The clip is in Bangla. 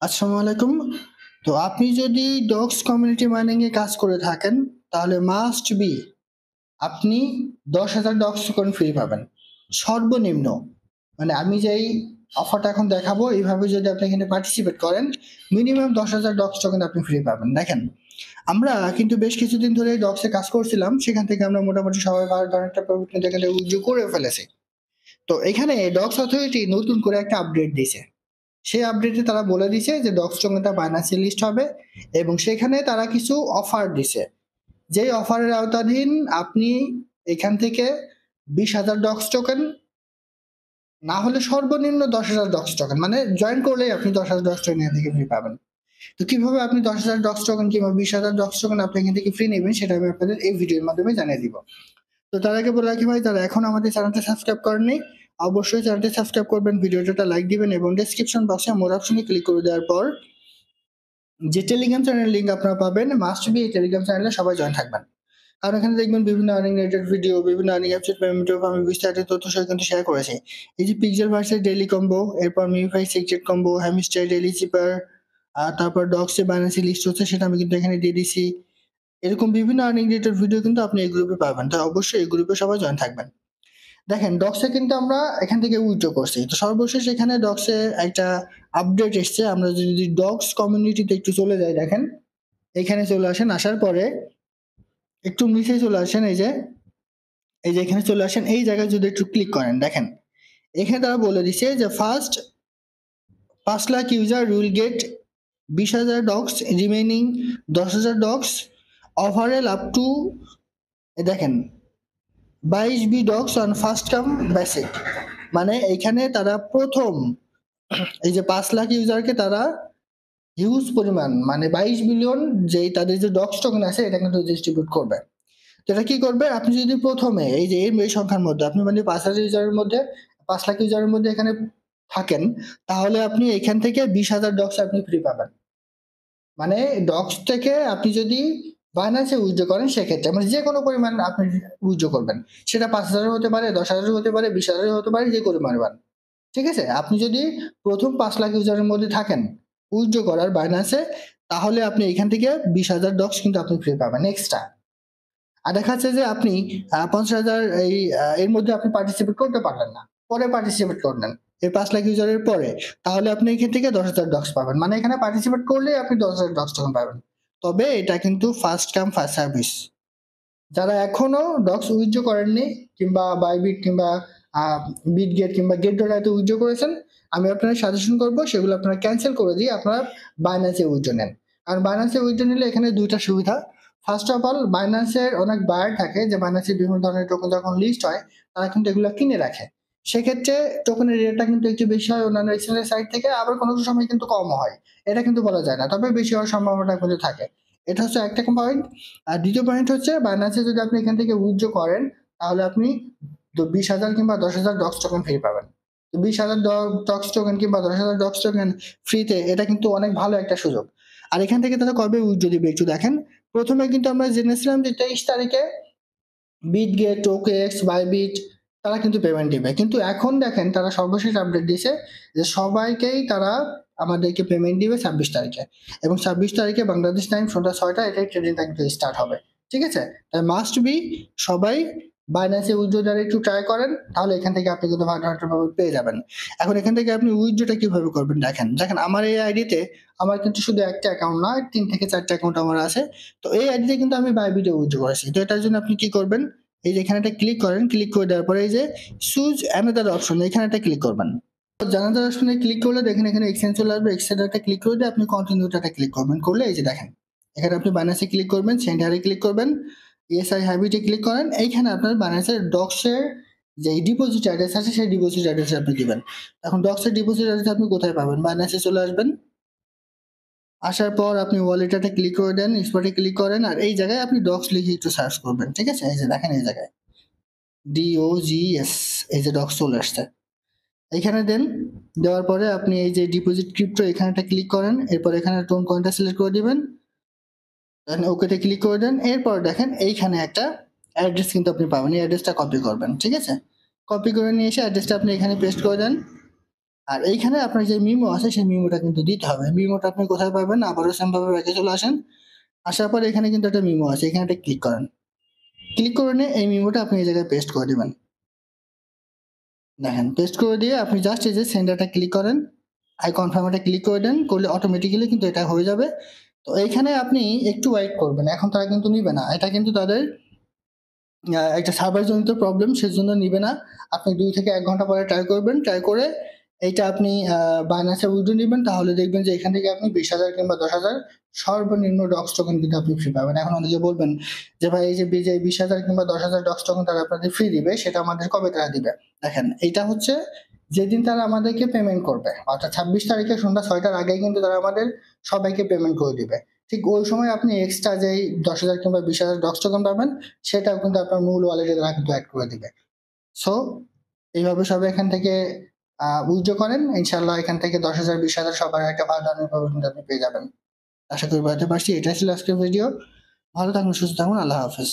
আসসালামু আলাইকুম। তো আপনি যদি ডগস কমিউনিটি মাইনিং এ কাজ করে থাকেন, তাহলে মাস্ট বি আপনি 10,000 ডগস টোকেন ফ্রি পাবেন। সর্বনিম্ন। মানে আমি যেই অফারটা এখন দেখাবো, এইভাবে যদি আপনি এখানে পার্টিসিপেট করেন, মিনিমাম 10,000 ডগস টোকেন আপনি ফ্রি পাবেন। দেখেন, আমরা কিন্তু বেশ কিছুদিন ধরে ডগসে কাজ করছিলাম, সেখান থেকে আমরা মোটামুটি সবাই ভালো ধরনের একটা প্রফিট কিন্তু এখানে উইথড্র করে ফেলেছি। তো এখানে ডগস অথরিটি নতুন করে একটা আপডেট দিয়েছে। সেই আপডেটে তারা বলে দিছে যে ডগস টোকেনটা বাইন্যান্সে লিস্ট হবে এবং সেখানে তারা কিছু অফার দিছে। যেই অফারের আওতাধীন আপনি এখান থেকে 20,000 ডগস টোকেন, না হলে সর্বনিম্ন 10,000 ডগস টোকেন, মানে জয়েন করলেই আপনি 10,000 ডগস টোকেন এখান থেকে ফ্রি পাবেন। তো কিভাবে আপনি 10,000 ডগস টোকেন কিংবা 20,000 ডগস টোকেন আপনি এখান থেকে ফ্রি নেবেন, সেটা আমি আপনাদের এই ভিডিওর মাধ্যমে জানিয়ে দিব। তো তার আগে বলে রাখি ভাই, যারা এখন আমাদের চ্যানেলটা সাবস্ক্রাইব করেননি, অবশ্যই চ্যানেলটি সাবস্ক্রাইব করবেন, ভিডিওটা লাইক দিবেন এবং ডেসক্রিপশন বক্সে মোর অপশনে ক্লিক করে দেওয়ার পর যে টেলিগ্রাম চ্যানেলের লিঙ্ক আপনারা পাবেন, মাস্ট বি এই টেলিগ্রাম চ্যানেলে সবাই জয়েন থাকবেন। কারণ এখানে দেখবেন বিভিন্ন আর্নিং রিলেটেড ভিডিও, বিভিন্ন আর্নিং অ্যাপসেট পেমেন্টের আমি বিস্তারিত তথ্য সহ কিন্তু শেয়ার করেছি। এই যে পিক্সেল ভার্সেস ডেইলি কম্বো, এরপর মিউফাই secret combo, hamster daily cipher, আর তারপর ডগসে বাইন্যান্সে লিস্ট হচ্ছে, সেটা আমি কিন্তু এখানে দিয়ে দিছি। এরকম বিভিন্ন আর্নিং রিলেটেড ভিডিও কিন্তু আপনি এই গ্রুপে পাবেন, তো অবশ্যই এই গ্রুপে সবাই জয়েন থাকবেন। দেখেন, ডক্সে কিন্তু আমরা এখান থেকে উইথড্র করছি। তো সর্বশেষ এখানে ডক্সে একটা আপডেট এসছে। আমরা যদি ডগস কমিউনিটিতে একটু চলে যাই, দেখেন এখানে চলে আসেন। আসার পরে একটু নিচে চলে আসেন, এই যে এখানে চলে আসেন, এই জায়গায় যদি একটু ক্লিক করেন, দেখেন এখানে তারা বলে দিচ্ছে যে first 5 lakh user will get 20,000 dogs, remaining 10,000 dogs, overall up to, দেখেন 22 B dogs on first come basic. মানে এইখানে তারা প্রথম এই যে 5 লাখ ইউজারকে তারা হিউজ পরিমাণ, মানে 22 বিলিয়ন যেই তাদের যে ডগস টোকেন আছে, এটা কিন্তু ডিস্ট্রিবিউট করবে। তো এটা কি করবে, আপনি যদি প্রথমে এই যে এই সংখ্যার মধ্যে আপনি মানে 5,000 ইউজারের মধ্যে, 5 লাখ ইউজারের মধ্যে এখানে থাকেন, তাহলে আপনি এখান থেকে 20,000 ডগস আপনি ফ্রি পাবেন। মানে ডগস থেকে আপনি যদি বাইন্যান্সে উইথড্র করেন, সেক্ষেত্রে মানে যে কোনো পরিমাণ আপনি উইথড্র করবেন, সেটা 5,000 হতে পারে, 10,000 হতে পারে, 20,000 হতে পারে, যে কোনো পরিমাণ। ঠিক আছে, আপনি যদি প্রথম 5 লাখ ইউজারের মধ্যে থাকেন উইথড্র করার বাইন্যান্সে, তাহলে আপনি এখান থেকে 20,000 ডক্স কিন্তু আপনি ফ্রি পাবেন এক্সট্রা। আর দেখা যাচ্ছে যে আপনি 50,000 এর মধ্যে আপনি পার্টিসিপেট করতে পারলেন না, পরে পার্টিসিপেট করলেন এই 5 লাখ ইউজারের পরে, তাহলে আপনি এখান থেকে 10,000 ডক্স পাবেন। মানে এখানে পার্টিসিপেট করলে আপনি 10,000 ডক্স তখন পাবেন। তবে এটা কিন্তু ফার্স্ট কাম ফার্স্ট সার্ভিস। যারা এখনো ডক্স উইথড্র করেননি, কিংবা বাইবিট কিংবা বিটগেট কিংবা গেট ডলাতে উইথড্র করেছেন, আমি আপনাদের সাজেশন করব সেগুলো আপনারা ক্যান্সেল করে দিয়ে আপনারা বাইন্যান্সে উইথড্র নেন। কারণ বাইন্যান্সে উইথড্র নিলে এখানে দুইটা সুবিধা। ফার্স্ট অফ অল, বাইন্যান্সের অনেক বায়ার থাকে যে বাইন্যান্সের বিভিন্ন ধরনের টোকেন যখন লিস্ট হয়, তারা কিন্তু এগুলো কিনে রাখে। সেক্ষেত্রে টোকেনের রেটটা কিন্তু একটু বেশি হয় অন্যান্য এক্সচেঞ্জের সাইড থেকে, আবার কোনো সময় কিন্তু কম হয়। এটা কিন্তু বলা যায় না, তবে বেশি হওয়ার সম্ভাবনা কিন্তু থাকে। এটা হচ্ছে একটা পয়েন্ট। আর দ্বিতীয় পয়েন্ট হচ্ছে, বাইন্যান্সে যদি আপনি এখান থেকে উইথড্র করেন, তাহলে আপনি 20,000 কিংবা 10,000 ডক্স টোকেন ফ্রি পাবেন। তো 20,000 ডক্স টোকেন কিংবা 10,000 ডক্স টোকেন ফ্রিতে, এটা কিন্তু অনেক ভালো একটা সুযোগ। আর এখান থেকে তারা কবে উইথড্র দিবে একটু দেখেন। প্রথমে কিন্তু আমরা জেনেছিলাম যে 23 তারিখে বিটগেট, টোকেক্স, বাইবিট তারা কিন্তু পেমেন্ট দিবে, কিন্তু এখন দেখেন তারা সর্বশেষ আপডেট দিয়েছে যে সবাইকেই তারা আমাদেরকে পেমেন্ট দিবে 26 তারিখে, এবং 26 তারিখে বাংলাদেশ টাইম সন্ধ্যা 6টা এটাই ট্রেডিংটা কিন্তু স্টার্ট হবে। ঠিক আছে, তাই মাস্ট বি সবাই বাইন্যান্সে উইথড্র একটু ট্রাই করেন, তাহলে এখান থেকে আপনি কিন্তু ভাবে পেয়ে যাবেন। এখন এখান থেকে আপনি উইথড্রটা কিভাবে করবেন, দেখেন দেখেন আমার এই আইডিতে আমার কিন্তু শুধু একটা অ্যাকাউন্ট না, 3 থেকে 4টা অ্যাকাউন্ট আমার আছে। তো এই আইডিতে কিন্তু আমি বাইবিটে উইথড্র করেছি। তো এটার জন্য আপনি কি করবেন, এই যে এখানে একটা ক্লিক করেন, ক্লিক করে দেওয়ার পরে এই যে চুজ অ্যানাদার অপশন, এখানে একটা ক্লিক করবেন। জানাজার অপশনে ক্লিক করলে দেখেন এখানে এক্সচেঞ্জ চলে আসবে, এক্সচেঞ্জটা ক্লিক করে দিয়ে আপনি কন্টিনিউটাটা ক্লিক করবেন। করলে এই যে দেখেন এখানে আপনি বাইন্যান্সে ক্লিক করবেন, সেন্ড হারে ক্লিক করবেন, ইএসআই হ্যাবিটে ক্লিক করেন। এইখানে আপনার বাইন্যান্সের ডক্সের যে ডিপোজিট অ্যাড্রেস আছে, সেই ডিপোজিট অ্যাড্রেস আপনি দিবেন। এখন ডক্সের ডিপোজিট অ্যাড্রেস আপনি কোথায় পাবেন, বাইন্যান্সে চলে আসবেন। আসার পর আপনি ওয়ালেটটাতে ক্লিক করে দেন, স্পটে ক্লিক করেন, আর এই জায়গায় আপনি ডক্স লিখে একটু সার্চ করবেন। ঠিক আছে, এই যে দেখেন এই জায়গায় DOGS, এই যে ডক্স চলে আসছে, এখানে দেন। দেওয়ার পরে আপনি এই যে ডিপোজিট ক্রিপ্টো এখানেটা ক্লিক করেন, এরপর এখানে টোন কয়েনটা সিলেক্ট করে দিবেন, দেন ওকেতে ক্লিক করে দেন। এরপর দেখেন এইখানে একটা অ্যাড্রেস কিন্তু আপনি পাবেন, এই অ্যাড্রেসটা কপি করবেন। ঠিক আছে, কপি করে নিয়ে এসে অ্যাড্রেসটা আপনি এখানে পেস্ট করে দেন। আর এইখানে আপনার যে মিমো আছে সেই মিমোটা কিন্তু দিতে হবে। মিমোটা আপনি কোথায় পাবেন? আবারও সেম ভাবে ব্যাকে চলে আসেন। আসার পরে এখানে কিন্তু একটা মিমো আছে, এখানে একটা ক্লিক করেন। ক্লিক করে নিয়ে এই মিমোটা আপনি এই জায়গায় পেস্ট করে দিবেন। দেখেন পেস্ট করে দিয়ে আপনি জাস্ট এই যে সেন্ডারটা ক্লিক করেন, আই কনফার্ম এটা ক্লিক করে দেন, করলে অটোমেটিক্যালি কিন্তু এটা হয়ে যাবে। তো এইখানে আপনি একটু ওয়েট করবেন, এখন তারা কিন্তু নিবে না, এটা কিন্তু তাদের একটা সার্ভার জনিত প্রবলেম, সেজন্য নিবে না। আপনি 2 থেকে 1 ঘন্টা পরে ট্রাই করবেন, ট্রাই করে এইটা আপনি বাইন্যান্সে উইথড্র নিবেন, তাহলে দেখবেন যে এখান থেকে আপনি 20,000 কিংবা 10,000 সর্বনিম্ন ডক্স টোকেন কিন্তু আপনি ফ্রি পাবেন। এখন অনেকে বলবেন যে ভাই এই যে 20,000 কিংবা 10,000 ডক্স টোকেন তারা আপনাদের ফ্রি দিবে, সেটা আমাদের কবে তারা দিবে? দেখেন এইটা হচ্ছে যেদিন তারা আমাদেরকে পেমেন্ট করবে, অর্থাৎ 26 তারিখে সন্ধ্যা 6টার আগেই কিন্তু তারা আমাদের সবাইকে পেমেন্ট করে দিবে। ঠিক ওই সময় আপনি এক্সট্রা যেই 10,000 কিংবা 20,000 ডক্স টোকেন পাবেন, সেটাও কিন্তু আপনার মূল ওয়ালেটে তারা কিন্তু অ্যাড করে দিবে। সো এইভাবে সবাই এখান থেকে উইথড্র করেন, ইনশাল্লাহ এখান থেকে 10,000 20,000 সবার একটা ভালো দামে কিন্তু আপনি পেয়ে যাবেন। আশা করি বলতে পারছি। এটাই ছিল আজকের ভিডিও। ভালো থাকুন, সুস্থ থাকুন, আল্লাহ হাফেজ।